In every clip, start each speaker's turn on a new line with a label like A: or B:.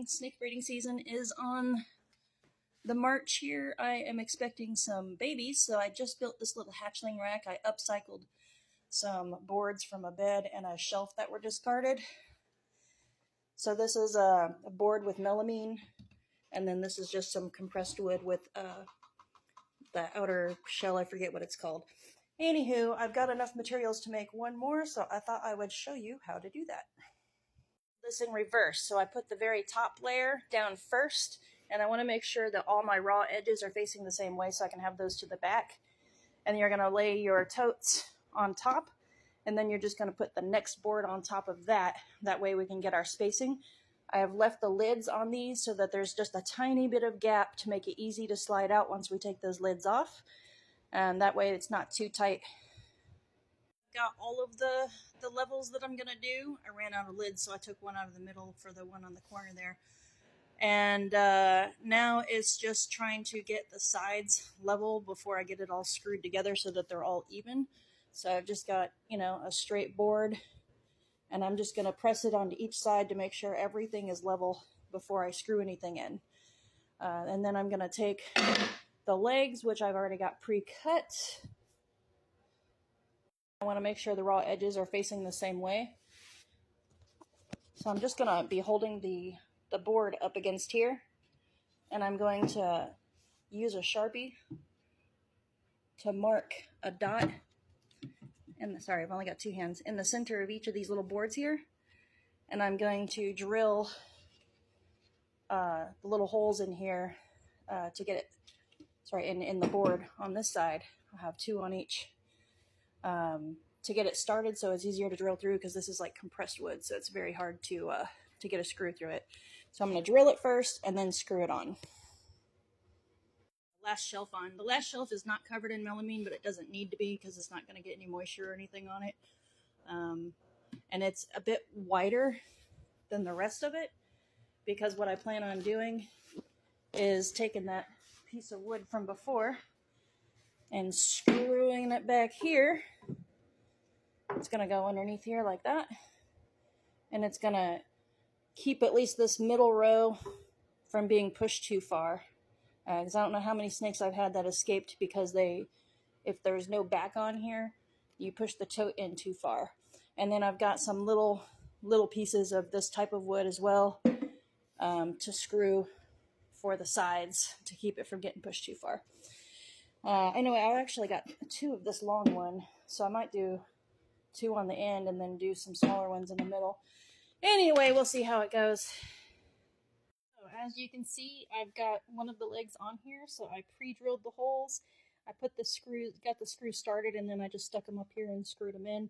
A: Snake breeding season is on the march here. I am expecting some babies, so I just built this little hatchling rack. I upcycled some boards from a bed and a shelf that were discarded. So this is a board with melamine, and then this is just some compressed wood with the outer shell. I forget what it's called. Anywho, I've got enough materials to make one more, so I thought I would show you how to do that. This in reverse. So I put the very top layer down first, and I want to make sure that all my raw edges are facing the same way so I can have those to the back. And you're going to lay your totes on top, and then you're just going to put the next board on top of that. That way we can get our spacing. I have left the lids on these so that there's just a tiny bit of gap to make it easy to slide out once we take those lids off. And that way it's not too tight. Got all of the levels that I'm gonna do. I ran out of lids, so I took one out of the middle for the one on the corner there. And now it's just trying to get the sides level before I get it all screwed together so that they're all even. So I've just got, a straight board, and I'm just gonna press it onto each side to make sure everything is level before I screw anything in. And then I'm gonna take the legs, which I've already got pre-cut. I want to make sure the raw edges are facing the same way. So I'm just going to be holding the board up against here, and I'm going to use a Sharpie to mark a dot. And sorry, I've only got two hands in the center of each of these little boards here, and I'm going to drill the little holes in here to get it. Sorry, in the board on this side. I'll have two on each. To get it started, so it's easier to drill through, because this is like compressed wood, so it's very hard to get a screw through it. So I'm going to drill it first and then screw it on. Last shelf on. The last shelf is not covered in melamine, but it doesn't need to be because it's not going to get any moisture or anything on it. And it's a bit wider than the rest of it, because what I plan on doing is taking that piece of wood from before and screwing it back here. It's going to go underneath here like that, and it's going to keep at least this middle row from being pushed too far, because I don't know how many snakes I've had that escaped because if there's no back on here, you push the tote in too far. And then I've got some little pieces of this type of wood as well to screw for the sides to keep it from getting pushed too far. Anyway, I actually got two of this long one, so I might do two on the end and then do some smaller ones in the middle. Anyway, we'll see how it goes. So as you can see, I've got one of the legs on here, so I pre-drilled the holes. I got the screws started, and then I just stuck them up here and screwed them in.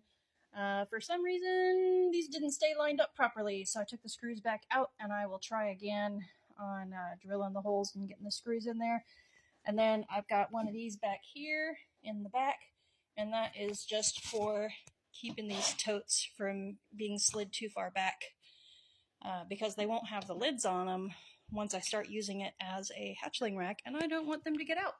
A: For some reason, these didn't stay lined up properly, so I took the screws back out, and I will try again on drilling the holes and getting the screws in there. And then I've got one of these back here in the back, and that is just for keeping these totes from being slid too far back, because they won't have the lids on them once I start using it as a hatchling rack, and I don't want them to get out.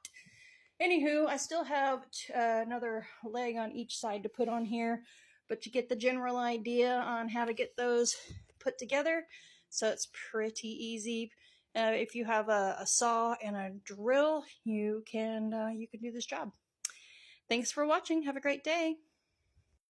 A: Anywho, I still have another leg on each side to put on here, but you get the general idea on how to get those put together, so it's pretty easy. If you have a saw and a drill, you can do this job. Thanks for watching. Have a great day.